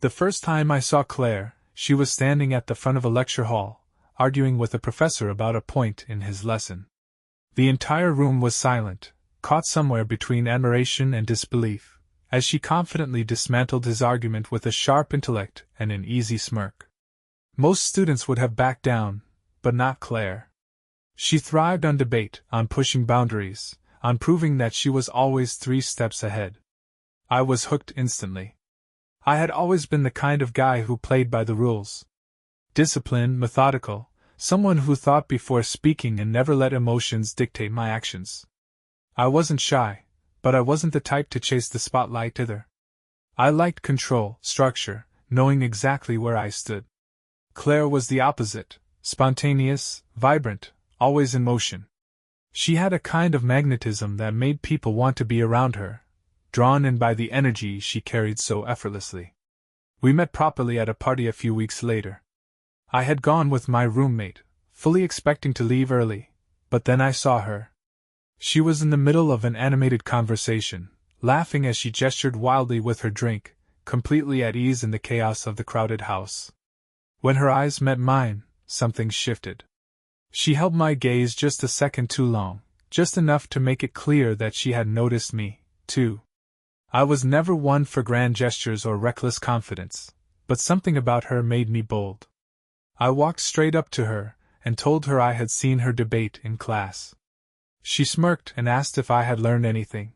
The first time I saw Claire, she was standing at the front of a lecture hall, arguing with a professor about a point in his lesson. The entire room was silent, caught somewhere between admiration and disbelief, as she confidently dismantled his argument with a sharp intellect and an easy smirk. Most students would have backed down, but not Claire. She thrived on debate, on pushing boundaries, on proving that she was always 3 steps ahead. I was hooked instantly. I had always been the kind of guy who played by the rules. Disciplined, methodical, someone who thought before speaking and never let emotions dictate my actions. I wasn't shy, but I wasn't the type to chase the spotlight either. I liked control, structure, knowing exactly where I stood. Claire was the opposite, spontaneous, vibrant, always in motion. She had a kind of magnetism that made people want to be around her, drawn in by the energy she carried so effortlessly. We met properly at a party a few weeks later. I had gone with my roommate, fully expecting to leave early, but then I saw her. She was in the middle of an animated conversation, laughing as she gestured wildly with her drink, completely at ease in the chaos of the crowded house. When her eyes met mine, something shifted. She held my gaze just a second too long, just enough to make it clear that she had noticed me, too. I was never one for grand gestures or reckless confidence, but something about her made me bold. I walked straight up to her and told her I had seen her debate in class. She smirked and asked if I had learned anything.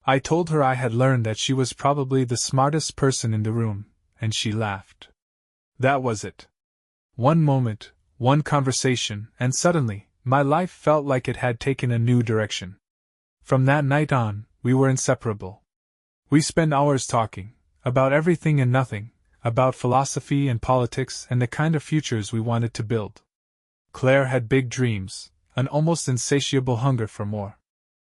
I told her I had learned that she was probably the smartest person in the room, and she laughed. That was it. One moment, one conversation, and suddenly, my life felt like it had taken a new direction. From that night on, we were inseparable. We spent hours talking, about everything and nothing, about philosophy and politics and the kind of futures we wanted to build. Claire had big dreams, an almost insatiable hunger for more.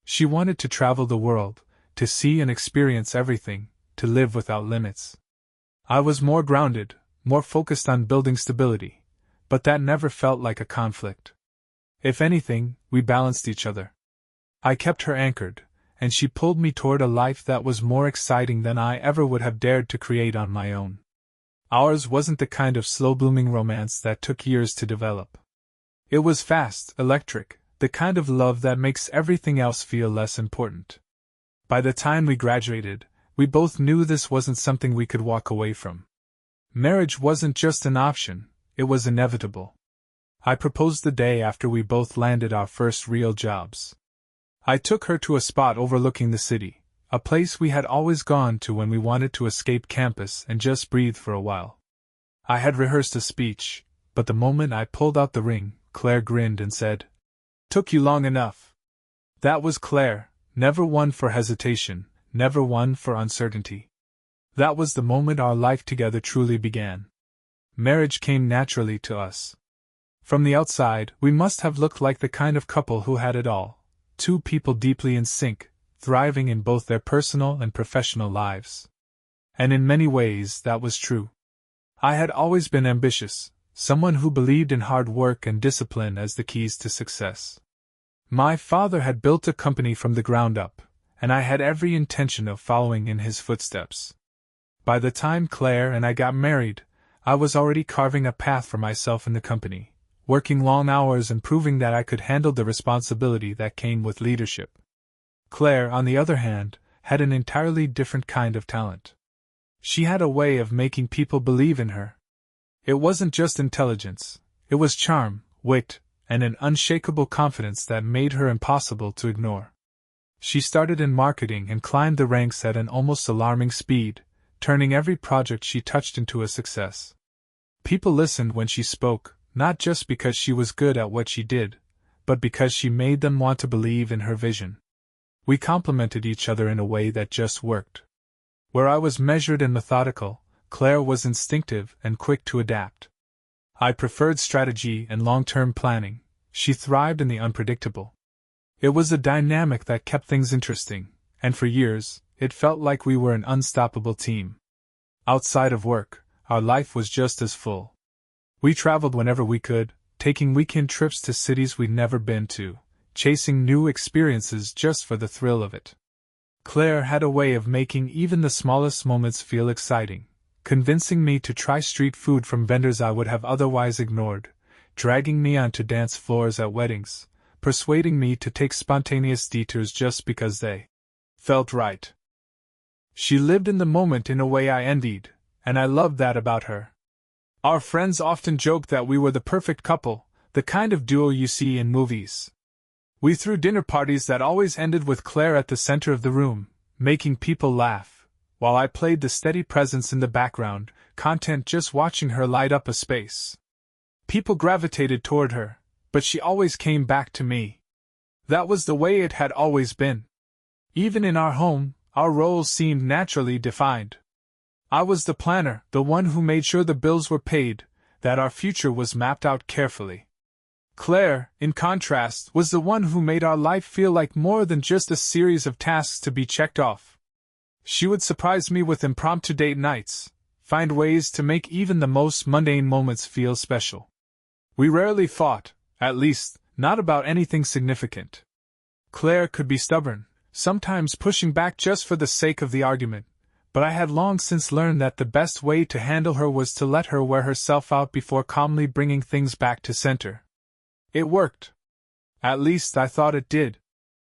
She wanted to travel the world, to see and experience everything, to live without limits. I was more grounded, more focused on building stability, but that never felt like a conflict. If anything, we balanced each other. I kept her anchored, and she pulled me toward a life that was more exciting than I ever would have dared to create on my own. Ours wasn't the kind of slow-blooming romance that took years to develop. It was fast, electric, the kind of love that makes everything else feel less important. By the time we graduated, we both knew this wasn't something we could walk away from. Marriage wasn't just an option, it was inevitable. I proposed the day after we both landed our first real jobs. I took her to a spot overlooking the city, a place we had always gone to when we wanted to escape campus and just breathe for a while. I had rehearsed a speech, but the moment I pulled out the ring, Claire grinned and said, "Took you long enough." That was Claire, never one for hesitation, never one for uncertainty. That was the moment our life together truly began. Marriage came naturally to us. From the outside, we must have looked like the kind of couple who had it all. 2 people deeply in sync, thriving in both their personal and professional lives. And in many ways that was true. I had always been ambitious, someone who believed in hard work and discipline as the keys to success. My father had built a company from the ground up, and I had every intention of following in his footsteps. By the time Claire and I got married, I was already carving a path for myself in the company, working long hours and proving that I could handle the responsibility that came with leadership. Claire, on the other hand, had an entirely different kind of talent. She had a way of making people believe in her. It wasn't just intelligence, it was charm, wit, and an unshakable confidence that made her impossible to ignore. She started in marketing and climbed the ranks at an almost alarming speed, turning every project she touched into a success. People listened when she spoke, not just because she was good at what she did, but because she made them want to believe in her vision. We complemented each other in a way that just worked. Where I was measured and methodical, Claire was instinctive and quick to adapt. I preferred strategy and long-term planning. She thrived in the unpredictable. It was a dynamic that kept things interesting, and for years, it felt like we were an unstoppable team. Outside of work, our life was just as full. We traveled whenever we could, taking weekend trips to cities we'd never been to, chasing new experiences just for the thrill of it. Claire had a way of making even the smallest moments feel exciting, convincing me to try street food from vendors I would have otherwise ignored, dragging me onto dance floors at weddings, persuading me to take spontaneous detours just because they felt right. She lived in the moment in a way I envied, and I loved that about her. Our friends often joked that we were the perfect couple, the kind of duo you see in movies. We threw dinner parties that always ended with Claire at the center of the room, making people laugh, while I played the steady presence in the background, content just watching her light up a space. People gravitated toward her, but she always came back to me. That was the way it had always been. Even in our home, our roles seemed naturally defined. I was the planner, the one who made sure the bills were paid, that our future was mapped out carefully. Claire, in contrast, was the one who made our life feel like more than just a series of tasks to be checked off. She would surprise me with impromptu date nights, find ways to make even the most mundane moments feel special. We rarely fought, at least, not about anything significant. Claire could be stubborn, sometimes pushing back just for the sake of the argument, but I had long since learned that the best way to handle her was to let her wear herself out before calmly bringing things back to center. It worked. At least I thought it did.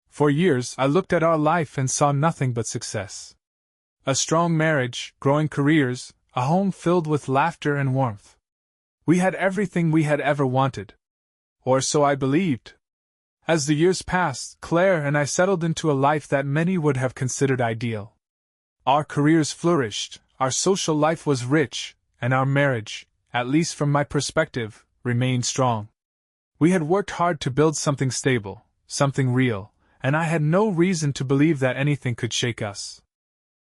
For years I looked at our life and saw nothing but success. A strong marriage, growing careers, a home filled with laughter and warmth. We had everything we had ever wanted. Or so I believed. As the years passed, Claire and I settled into a life that many would have considered ideal. Our careers flourished, our social life was rich, and our marriage, at least from my perspective, remained strong. We had worked hard to build something stable, something real, and I had no reason to believe that anything could shake us.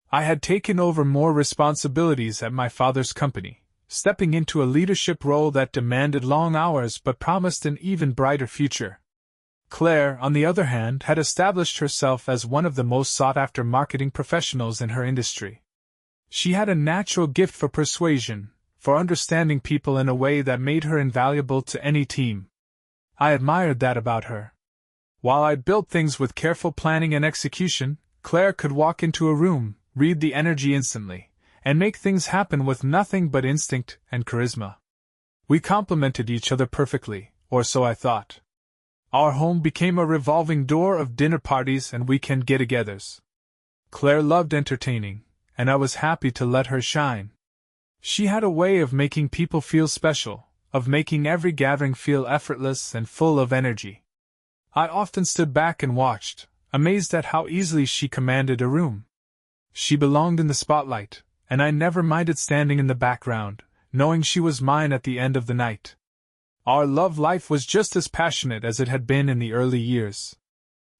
I had taken over more responsibilities at my father's company, stepping into a leadership role that demanded long hours but promised an even brighter future. Claire, on the other hand, had established herself as one of the most sought-after marketing professionals in her industry. She had a natural gift for persuasion, for understanding people in a way that made her invaluable to any team. I admired that about her. While I built things with careful planning and execution, Claire could walk into a room, read the energy instantly, and make things happen with nothing but instinct and charisma. We complemented each other perfectly, or so I thought. Our home became a revolving door of dinner parties and weekend get-togethers. Claire loved entertaining, and I was happy to let her shine. She had a way of making people feel special, of making every gathering feel effortless and full of energy. I often stood back and watched, amazed at how easily she commanded a room. She belonged in the spotlight, and I never minded standing in the background, knowing she was mine at the end of the night. Our love life was just as passionate as it had been in the early years.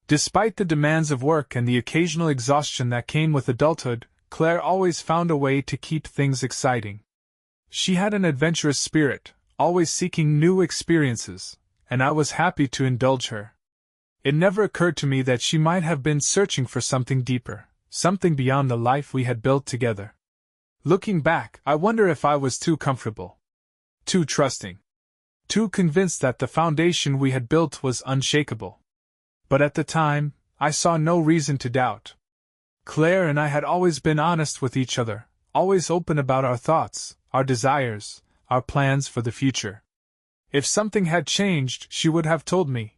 Despite the demands of work and the occasional exhaustion that came with adulthood, Claire always found a way to keep things exciting. She had an adventurous spirit, always seeking new experiences, and I was happy to indulge her. It never occurred to me that she might have been searching for something deeper, something beyond the life we had built together. Looking back, I wonder if I was too comfortable, too trusting, too convinced that the foundation we had built was unshakable. But at the time, I saw no reason to doubt. Claire and I had always been honest with each other, always open about our thoughts, our desires, our plans for the future. If something had changed, she would have told me.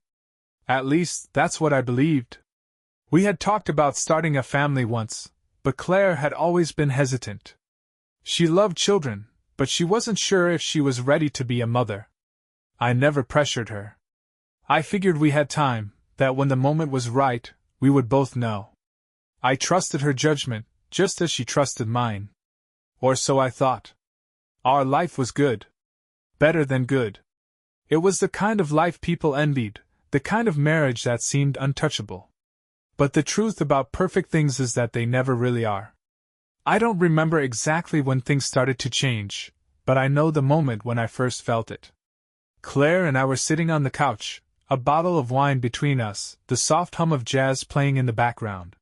At least, that's what I believed. We had talked about starting a family once, but Claire had always been hesitant. She loved children, but she wasn't sure if she was ready to be a mother. I never pressured her. I figured we had time, that when the moment was right, we would both know. I trusted her judgment, just as she trusted mine. Or so I thought. Our life was good. Better than good. It was the kind of life people envied, the kind of marriage that seemed untouchable. But the truth about perfect things is that they never really are. I don't remember exactly when things started to change, but I know the moment when I first felt it. Claire and I were sitting on the couch, a bottle of wine between us, the soft hum of jazz playing in the background.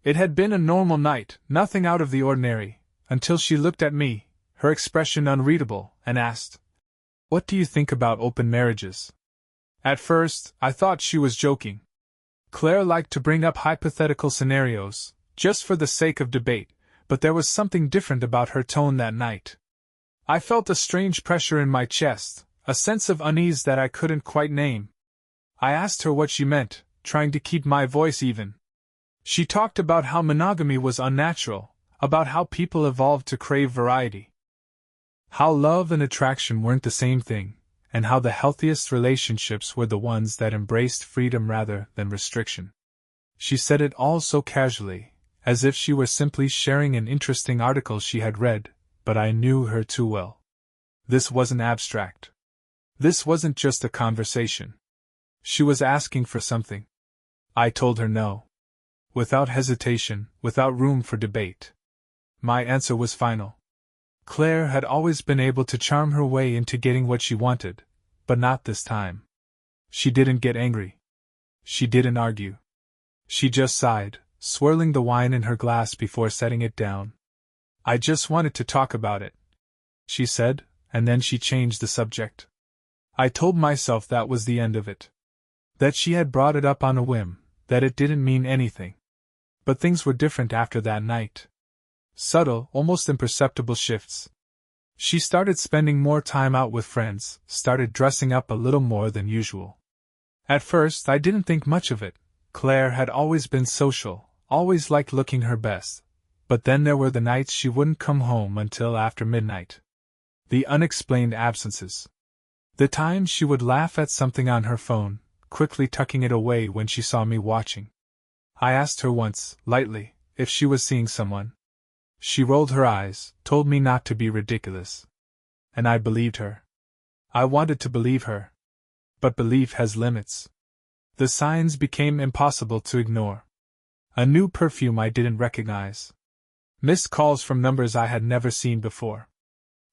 It had been a normal night, nothing out of the ordinary, until she looked at me, her expression unreadable, and asked, "What do you think about open marriages?" At first, I thought she was joking. Claire liked to bring up hypothetical scenarios, just for the sake of debate, but there was something different about her tone that night. I felt a strange pressure in my chest, a sense of unease that I couldn't quite name. I asked her what she meant, trying to keep my voice even. She talked about how monogamy was unnatural, about how people evolved to crave variety, how love and attraction weren't the same thing, and how the healthiest relationships were the ones that embraced freedom rather than restriction. She said it all so casually, as if she were simply sharing an interesting article she had read, but I knew her too well. This wasn't abstract. This wasn't just a conversation. She was asking for something. I told her no. Without hesitation, without room for debate. My answer was final. Claire had always been able to charm her way into getting what she wanted, but not this time. She didn't get angry. She didn't argue. She just sighed, swirling the wine in her glass before setting it down. I just wanted to talk about it, she said, and then she changed the subject. I told myself that was the end of it. That she had brought it up on a whim, that it didn't mean anything. But things were different after that night. Subtle, almost imperceptible shifts. She started spending more time out with friends, started dressing up a little more than usual. At first, I didn't think much of it. Claire had always been social, always liked looking her best. But then there were the nights she wouldn't come home until after midnight. The unexplained absences. The times she would laugh at something on her phone, quickly tucking it away when she saw me watching. I asked her once, lightly, if she was seeing someone. She rolled her eyes, told me not to be ridiculous. And I believed her. I wanted to believe her. But belief has limits. The signs became impossible to ignore. A new perfume I didn't recognize. Missed calls from numbers I had never seen before.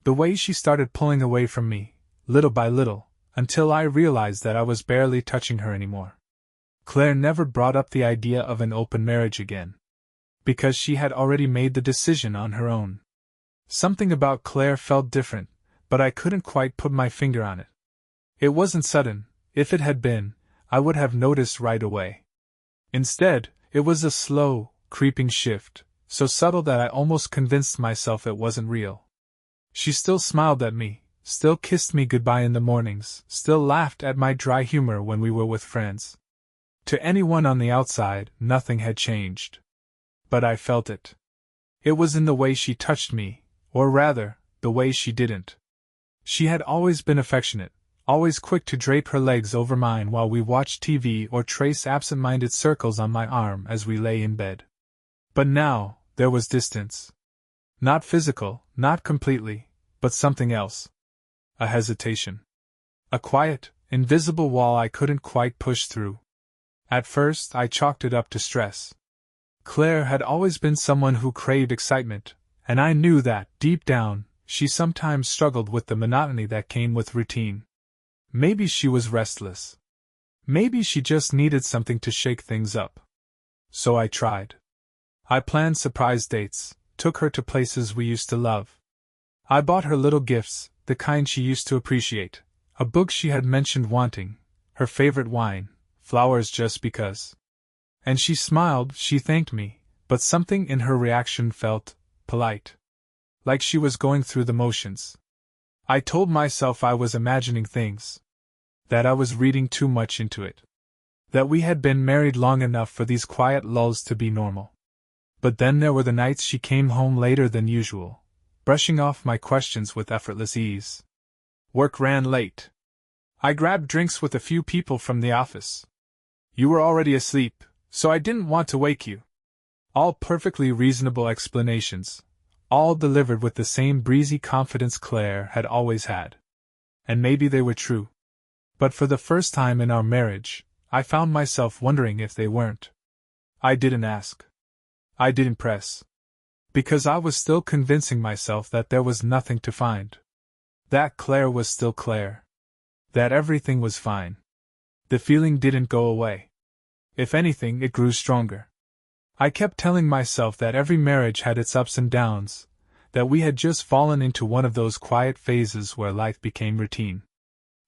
The way she started pulling away from me, little by little, until I realized that I was barely touching her anymore. Claire never brought up the idea of an open marriage again. Because she had already made the decision on her own. Something about Claire felt different, but I couldn't quite put my finger on it. It wasn't sudden. If it had been, I would have noticed right away. Instead, it was a slow, creeping shift, so subtle that I almost convinced myself it wasn't real. She still smiled at me, still kissed me goodbye in the mornings, still laughed at my dry humor when we were with friends. To anyone on the outside, nothing had changed. But I felt it. It was in the way she touched me, or rather, the way she didn't. She had always been affectionate, always quick to drape her legs over mine while we watched TV or trace absent-minded circles on my arm as we lay in bed. But now, there was distance. Not physical, not completely, but something else. A hesitation. A quiet, invisible wall I couldn't quite push through. At first, I chalked it up to stress. Claire had always been someone who craved excitement, and I knew that, deep down, she sometimes struggled with the monotony that came with routine. Maybe she was restless. Maybe she just needed something to shake things up. So I tried. I planned surprise dates, took her to places we used to love. I bought her little gifts, the kind she used to appreciate, a book she had mentioned wanting, her favorite wine, flowers just because. And she smiled, she thanked me, but something in her reaction felt polite. Like she was going through the motions. I told myself I was imagining things. That I was reading too much into it. That we had been married long enough for these quiet lulls to be normal. But then there were the nights she came home later than usual, brushing off my questions with effortless ease. Work ran late. I grabbed drinks with a few people from the office. You were already asleep, so I didn't want to wake you. All perfectly reasonable explanations, all delivered with the same breezy confidence Claire had always had. And maybe they were true. But for the first time in our marriage, I found myself wondering if they weren't. I didn't ask. I didn't press. Because I was still convincing myself that there was nothing to find. That Claire was still Claire. That everything was fine. The feeling didn't go away. If anything, it grew stronger. I kept telling myself that every marriage had its ups and downs, that we had just fallen into one of those quiet phases where life became routine.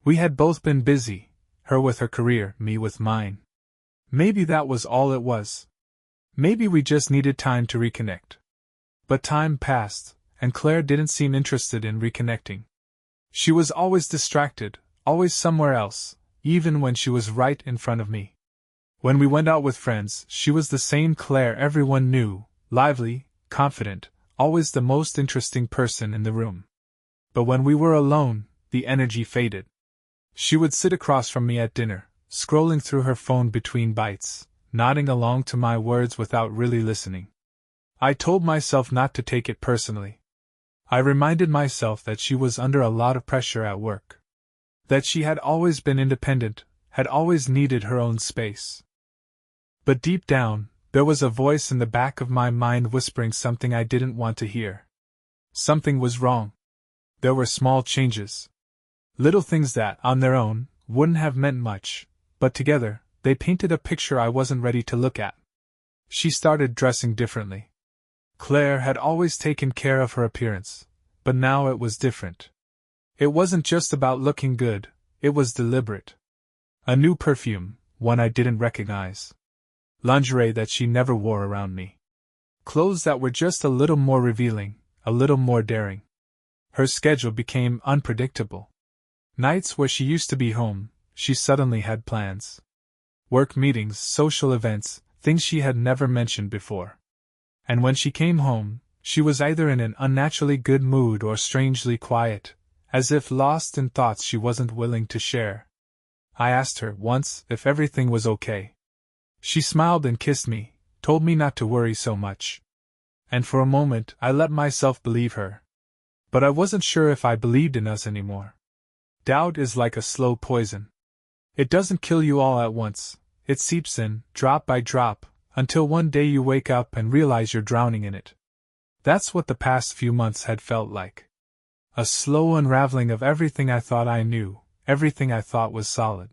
We had both been busy, her with her career, me with mine. Maybe that was all it was. Maybe we just needed time to reconnect. But time passed, and Claire didn't seem interested in reconnecting. She was always distracted, always somewhere else, even when she was right in front of me. When we went out with friends, she was the same Claire everyone knew, lively, confident, always the most interesting person in the room. But when we were alone, the energy faded. She would sit across from me at dinner, scrolling through her phone between bites, nodding along to my words without really listening. I told myself not to take it personally. I reminded myself that she was under a lot of pressure at work. That she had always been independent, had always needed her own space. But deep down, there was a voice in the back of my mind whispering something I didn't want to hear. Something was wrong. There were small changes. Little things that, on their own, wouldn't have meant much, but together, they painted a picture I wasn't ready to look at. She started dressing differently. Claire had always taken care of her appearance, but now it was different. It wasn't just about looking good, it was deliberate. A new perfume, one I didn't recognize. Lingerie that she never wore around me. Clothes that were just a little more revealing, a little more daring. Her schedule became unpredictable. Nights where she used to be home, she suddenly had plans. Work meetings, social events, things she had never mentioned before. And when she came home, she was either in an unnaturally good mood or strangely quiet, as if lost in thoughts she wasn't willing to share. I asked her once if everything was okay. She smiled and kissed me, told me not to worry so much. And for a moment I let myself believe her. But I wasn't sure if I believed in us anymore. Doubt is like a slow poison. It doesn't kill you all at once, it seeps in, drop by drop, until one day you wake up and realize you're drowning in it. That's what the past few months had felt like. A slow unraveling of everything I thought I knew, everything I thought was solid.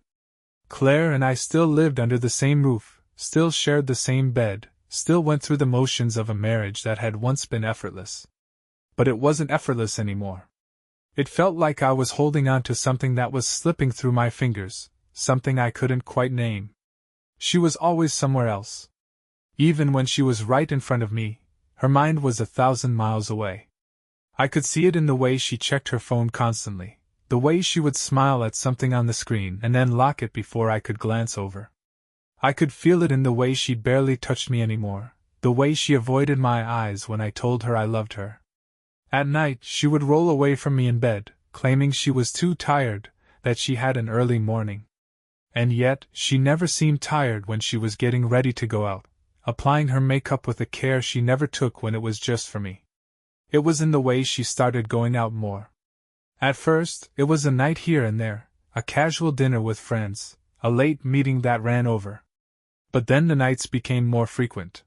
Claire and I still lived under the same roof, still shared the same bed, still went through the motions of a marriage that had once been effortless. But it wasn't effortless anymore. It felt like I was holding on to something that was slipping through my fingers, something I couldn't quite name. She was always somewhere else. Even when she was right in front of me, her mind was 1,000 miles away. I could see it in the way she checked her phone constantly, the way she would smile at something on the screen and then lock it before I could glance over. I could feel it in the way she barely touched me anymore, the way she avoided my eyes when I told her I loved her. At night she would roll away from me in bed, claiming she was too tired, that she had an early morning. And yet, she never seemed tired when she was getting ready to go out, applying her makeup with a care she never took when it was just for me. It was in the way she started going out more. At first, it was a night here and there, a casual dinner with friends, a late meeting that ran over. But then the nights became more frequent.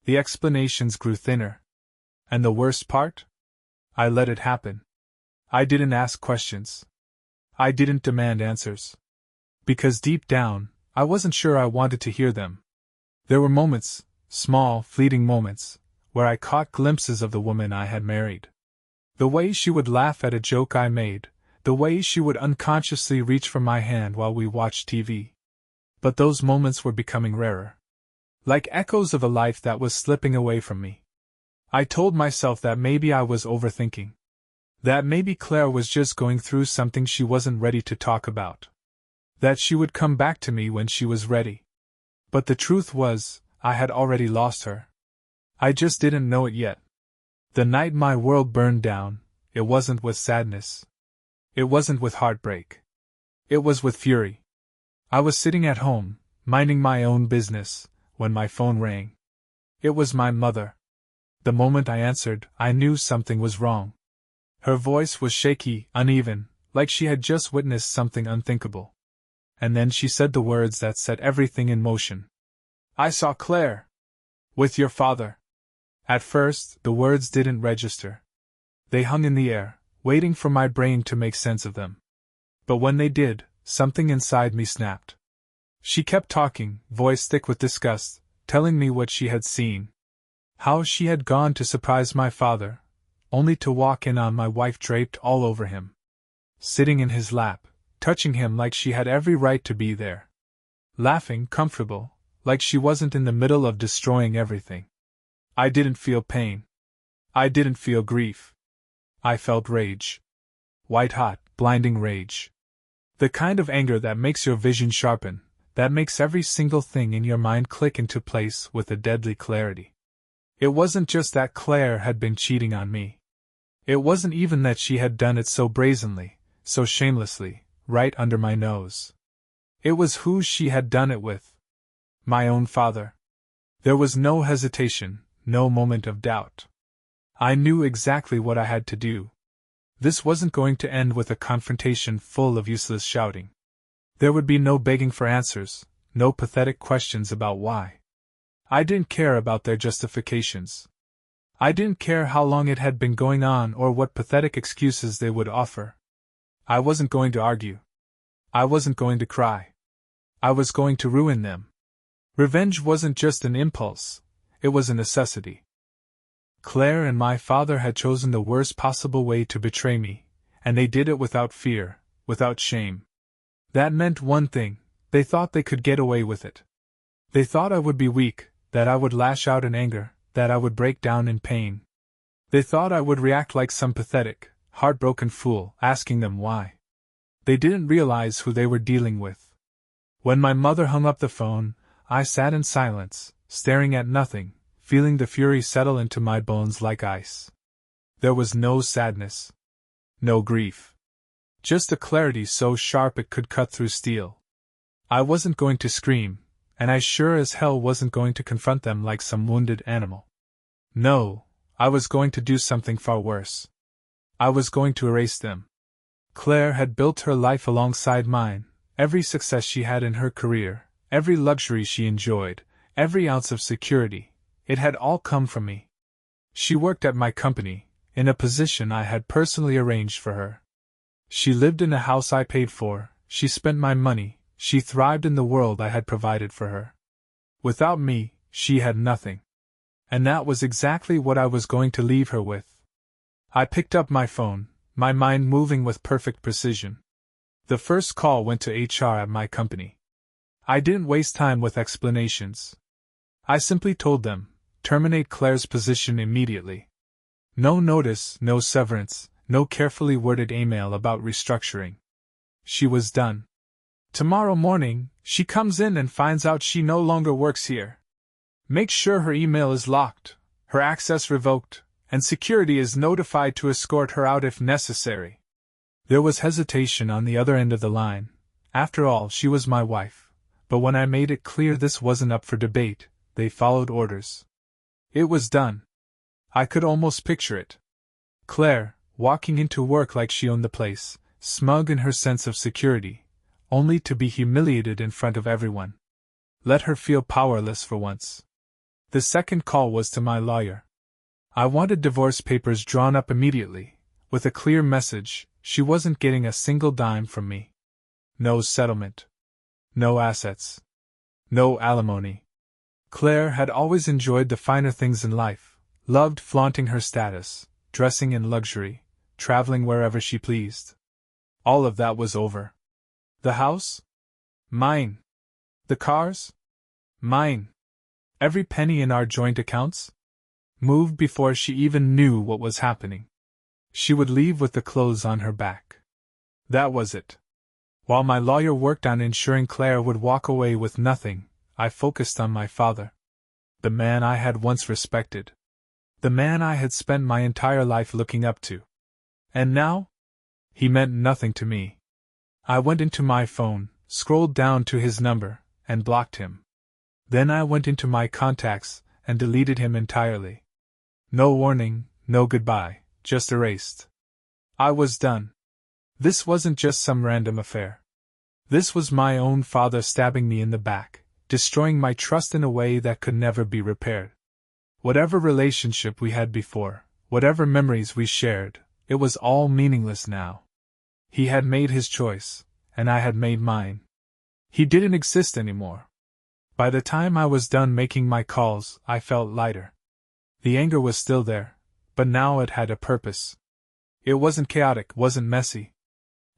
The explanations grew thinner. And the worst part? I let it happen. I didn't ask questions. I didn't demand answers. Because deep down, I wasn't sure I wanted to hear them. There were moments, small, fleeting moments, where I caught glimpses of the woman I had married. The way she would laugh at a joke I made, the way she would unconsciously reach for my hand while we watched TV. But those moments were becoming rarer. Like echoes of a life that was slipping away from me. I told myself that maybe I was overthinking. That maybe Claire was just going through something she wasn't ready to talk about. That she would come back to me when she was ready. But the truth was, I had already lost her. I just didn't know it yet. The night my world burned down, it wasn't with sadness. It wasn't with heartbreak. It was with fury. I was sitting at home, minding my own business, when my phone rang. It was my mother. The moment I answered, I knew something was wrong. Her voice was shaky, uneven, like she had just witnessed something unthinkable. And then she said the words that set everything in motion. "I saw Claire. With your father." At first, the words didn't register. They hung in the air, waiting for my brain to make sense of them. But when they did, something inside me snapped. She kept talking, voice thick with disgust, telling me what she had seen. How she had gone to surprise my father, only to walk in on my wife draped all over him. Sitting in his lap, touching him like she had every right to be there. Laughing, comfortable, like she wasn't in the middle of destroying everything. I didn't feel pain. I didn't feel grief. I felt rage. White-hot, blinding rage. The kind of anger that makes your vision sharpen, that makes every single thing in your mind click into place with a deadly clarity. It wasn't just that Claire had been cheating on me. It wasn't even that she had done it so brazenly, so shamelessly, right under my nose. It was who she had done it with. My own father. There was no hesitation, no moment of doubt. I knew exactly what I had to do. This wasn't going to end with a confrontation full of useless shouting. There would be no begging for answers, no pathetic questions about why. I didn't care about their justifications. I didn't care how long it had been going on or what pathetic excuses they would offer. I wasn't going to argue. I wasn't going to cry. I was going to ruin them. Revenge wasn't just an impulse, it was a necessity. Claire and my father had chosen the worst possible way to betray me, and they did it without fear, without shame. That meant one thing: they thought they could get away with it. They thought I would be weak, that I would lash out in anger, that I would break down in pain. They thought I would react like some pathetic, heartbroken fool, asking them why. They didn't realize who they were dealing with. When my mother hung up the phone, I sat in silence, staring at nothing, feeling the fury settle into my bones like ice. There was no sadness. No grief. Just a clarity so sharp it could cut through steel. I wasn't going to scream, and I sure as hell wasn't going to confront them like some wounded animal. No, I was going to do something far worse. I was going to erase them. Claire had built her life alongside mine, every success she had in her career, every luxury she enjoyed, every ounce of security, it had all come from me. She worked at my company, in a position I had personally arranged for her. She lived in a house I paid for, she spent my money, she thrived in the world I had provided for her. Without me, she had nothing. And that was exactly what I was going to leave her with. I picked up my phone, my mind moving with perfect precision. The first call went to HR at my company. I didn't waste time with explanations. I simply told them, terminate Claire's position immediately. No notice, no severance, no carefully worded email about restructuring. She was done. Tomorrow morning, she comes in and finds out she no longer works here. Make sure her email is locked, her access revoked, and security is notified to escort her out if necessary. There was hesitation on the other end of the line. After all, she was my wife. But when I made it clear this wasn't up for debate, they followed orders. It was done. I could almost picture it. Claire, walking into work like she owned the place, smug in her sense of security, only to be humiliated in front of everyone. Let her feel powerless for once. The second call was to my lawyer. I wanted divorce papers drawn up immediately, with a clear message: she wasn't getting a single dime from me. No settlement. No assets. No alimony. Claire had always enjoyed the finer things in life, loved flaunting her status, dressing in luxury, traveling wherever she pleased. All of that was over. The house? Mine. The cars? Mine. Every penny in our joint accounts? Moved before she even knew what was happening. She would leave with the clothes on her back. That was it. While my lawyer worked on ensuring Claire would walk away with nothing, I focused on my father. The man I had once respected. The man I had spent my entire life looking up to. And now? He meant nothing to me. I went into my phone, scrolled down to his number, and blocked him. Then I went into my contacts and deleted him entirely. No warning, no goodbye, just erased. I was done. This wasn't just some random affair. This was my own father stabbing me in the back, destroying my trust in a way that could never be repaired. Whatever relationship we had before, whatever memories we shared, it was all meaningless now. He had made his choice, and I had made mine. He didn't exist anymore. By the time I was done making my calls, I felt lighter. The anger was still there, but now it had a purpose. It wasn't chaotic, wasn't messy.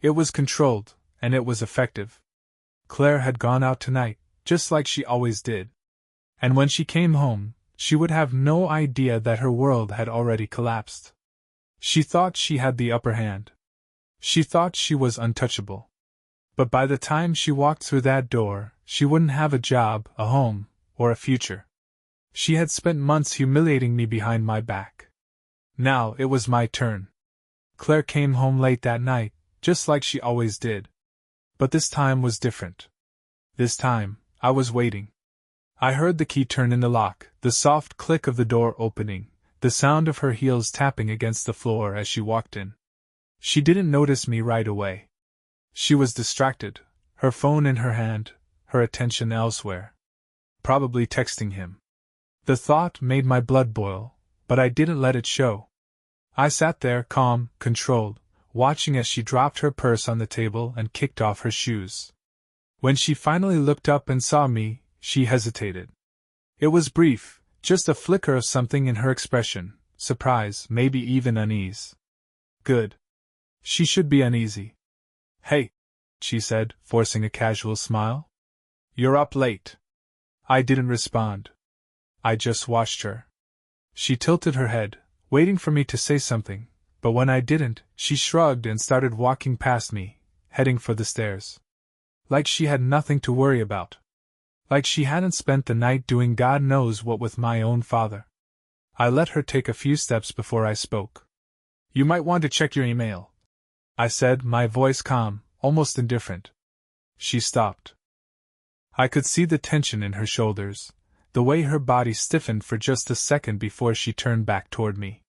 It was controlled, and it was effective. Claire had gone out tonight, just like she always did. And when she came home, she would have no idea that her world had already collapsed. She thought she had the upper hand. She thought she was untouchable. But by the time she walked through that door, she wouldn't have a job, a home, or a future. She had spent months humiliating me behind my back. Now it was my turn. Claire came home late that night, just like she always did. But this time was different. This time, I was waiting. I heard the key turn in the lock, the soft click of the door opening, the sound of her heels tapping against the floor as she walked in. She didn't notice me right away. She was distracted, her phone in her hand, her attention elsewhere. Probably texting him. The thought made my blood boil, but I didn't let it show. I sat there, calm, controlled, watching as she dropped her purse on the table and kicked off her shoes. When she finally looked up and saw me, she hesitated. It was brief, just a flicker of something in her expression, surprise, maybe even unease. Good. She should be uneasy. Hey, she said, forcing a casual smile. You're up late. I didn't respond. I just watched her. She tilted her head, waiting for me to say something, but when I didn't, she shrugged and started walking past me, heading for the stairs. Like she had nothing to worry about. Like she hadn't spent the night doing God knows what with my own father. I let her take a few steps before I spoke. You might want to check your email, I said, my voice calm, almost indifferent. She stopped. I could see the tension in her shoulders, the way her body stiffened for just a second before she turned back toward me.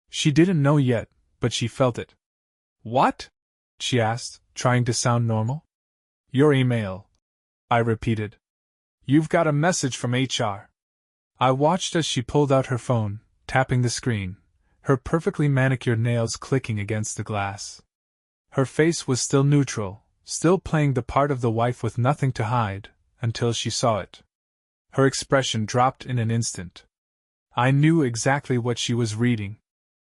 She didn't know yet, but she felt it. What? She asked, trying to sound normal. Your email, I repeated. You've got a message from HR. I watched as she pulled out her phone, tapping the screen, her perfectly manicured nails clicking against the glass. Her face was still neutral, still playing the part of the wife with nothing to hide, until she saw it. Her expression dropped in an instant. I knew exactly what she was reading.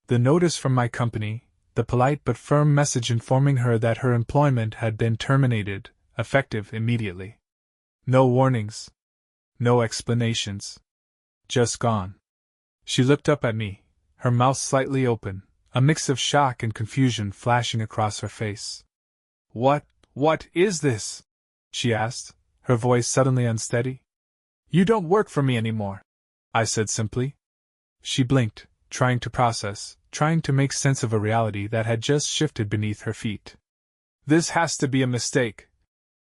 The notice from my company, the polite but firm message informing her that her employment had been terminated, effective immediately. No warnings. No explanations. Just gone. She looked up at me, her mouth slightly open, a mix of shock and confusion flashing across her face. What is this? She asked, her voice suddenly unsteady. You don't work for me anymore, I said simply. She blinked, trying to process, trying to make sense of a reality that had just shifted beneath her feet. This has to be a mistake,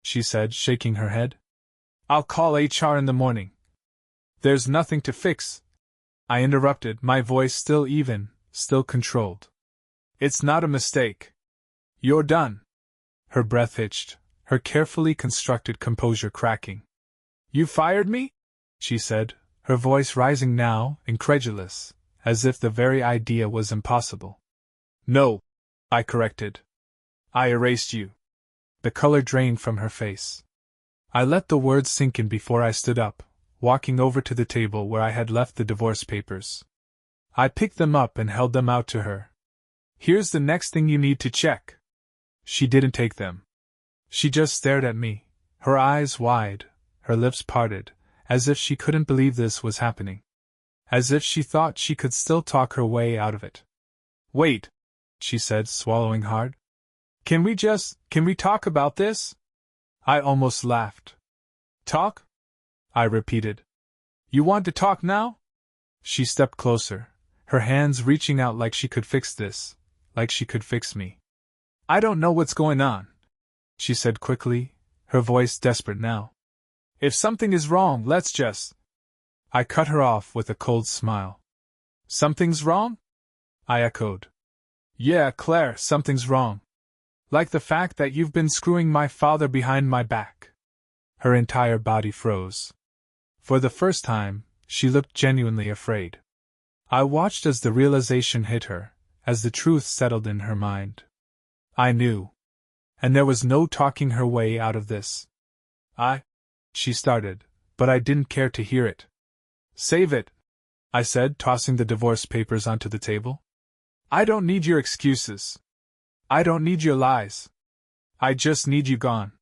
she said, shaking her head. I'll call HR in the morning. There's nothing to fix, I interrupted, my voice still even, still controlled. It's not a mistake. You're done. Her breath hitched, her carefully constructed composure cracking. You fired me? She said, her voice rising now, incredulous, as if the very idea was impossible. No, I corrected. I erased you. The color drained from her face. I let the words sink in before I stood up, walking over to the table where I had left the divorce papers. I picked them up and held them out to her. Here's the next thing you need to check. She didn't take them. She just stared at me, her eyes wide, her lips parted, as if she couldn't believe this was happening. As if she thought she could still talk her way out of it. Wait, she said, swallowing hard. Can we talk about this? I almost laughed. Talk? I repeated. You want to talk now? She stepped closer, her hands reaching out like she could fix this, like she could fix me. I don't know what's going on, she said quickly, her voice desperate now. If something is wrong, let's just... I cut her off with a cold smile. Something's wrong? I echoed. Yeah, Claire, something's wrong. Like the fact that you've been screwing my father behind my back. Her entire body froze. For the first time, she looked genuinely afraid. I watched as the realization hit her, as the truth settled in her mind. I knew. And there was no talking her way out of this. She started, but I didn't care to hear it. Save it, I said, tossing the divorce papers onto the table. I don't need your excuses. I don't need your lies. I just need you gone.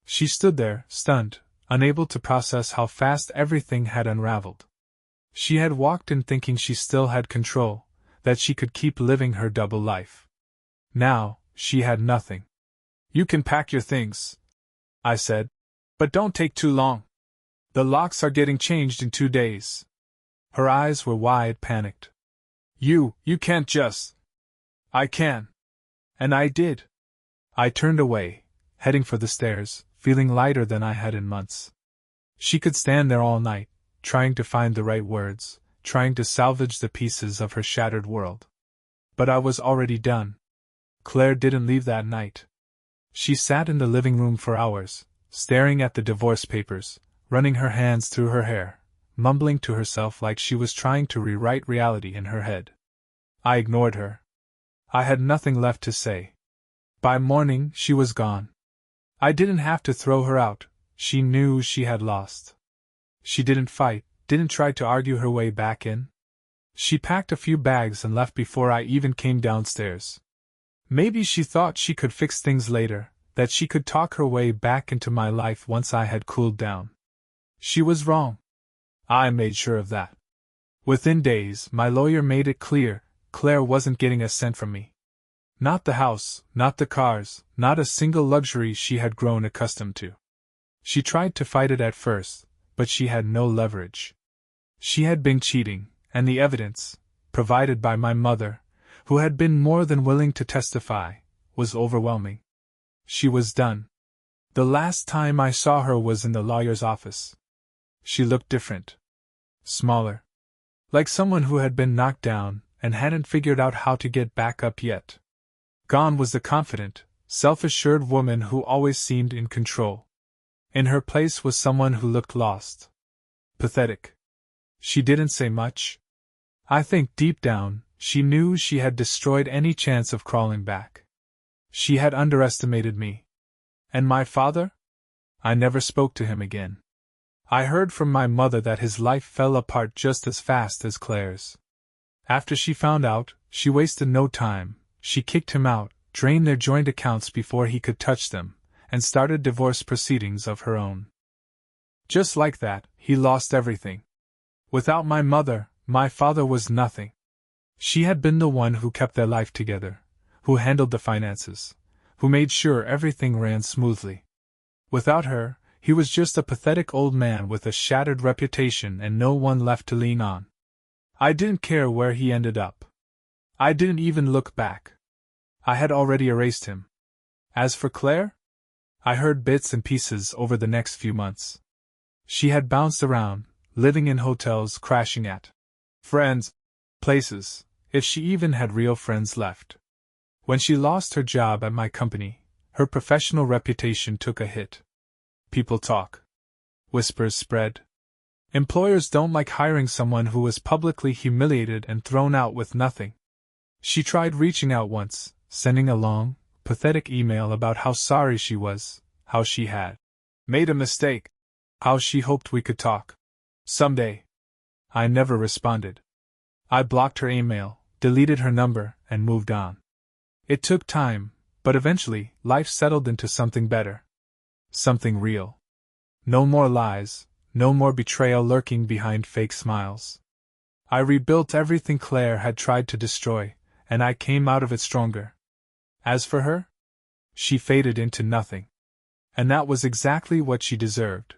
She stood there, stunned, unable to process how fast everything had unraveled. She had walked in thinking she still had control, that she could keep living her double life. Now, she had nothing. "You can pack your things," I said. "But don't take too long. The locks are getting changed in 2 days." Her eyes were wide, panicked. You can't just." "I can." And I did. I turned away, heading for the stairs, feeling lighter than I had in months. She could stand there all night, trying to find the right words, trying to salvage the pieces of her shattered world. But I was already done. Claire didn't leave that night. She sat in the living room for hours, staring at the divorce papers, running her hands through her hair, mumbling to herself like she was trying to rewrite reality in her head. I ignored her. I had nothing left to say. By morning, she was gone. I didn't have to throw her out. She knew she had lost. She didn't fight, didn't try to argue her way back in. She packed a few bags and left before I even came downstairs. Maybe she thought she could fix things later, that she could talk her way back into my life once I had cooled down. She was wrong. I made sure of that. Within days, my lawyer made it clear Claire wasn't getting a cent from me. Not the house, not the cars, not a single luxury she had grown accustomed to. She tried to fight it at first, but she had no leverage. She had been cheating, and the evidence, provided by my mother, who had been more than willing to testify, was overwhelming. She was done. The last time I saw her was in the lawyer's office. She looked different. Smaller. Like someone who had been knocked down and hadn't figured out how to get back up yet. Gone was the confident, self-assured woman who always seemed in control. In her place was someone who looked lost. Pathetic. She didn't say much. I think deep down, she knew she had destroyed any chance of crawling back. She had underestimated me. And my father? I never spoke to him again. I heard from my mother that his life fell apart just as fast as Claire's. After she found out, she wasted no time. She kicked him out, drained their joint accounts before he could touch them, and started divorce proceedings of her own. Just like that, he lost everything. Without my mother, my father was nothing. She had been the one who kept their life together, who handled the finances, who made sure everything ran smoothly. Without her, he was just a pathetic old man with a shattered reputation and no one left to lean on. I didn't care where he ended up. I didn't even look back. I had already erased him. As for Claire? I heard bits and pieces over the next few months. She had bounced around, living in hotels, crashing at friends' places, if she even had real friends left. When she lost her job at my company, her professional reputation took a hit. People talk. Whispers spread. Employers don't like hiring someone who was publicly humiliated and thrown out with nothing. She tried reaching out once, sending a long, pathetic email about how sorry she was, how she had made a mistake, how she hoped we could talk someday. I never responded. I blocked her email, deleted her number, and moved on. It took time, but eventually, life settled into something better. Something real. No more lies, no more betrayal lurking behind fake smiles. I rebuilt everything Claire had tried to destroy, and I came out of it stronger. As for her? She faded into nothing. And that was exactly what she deserved.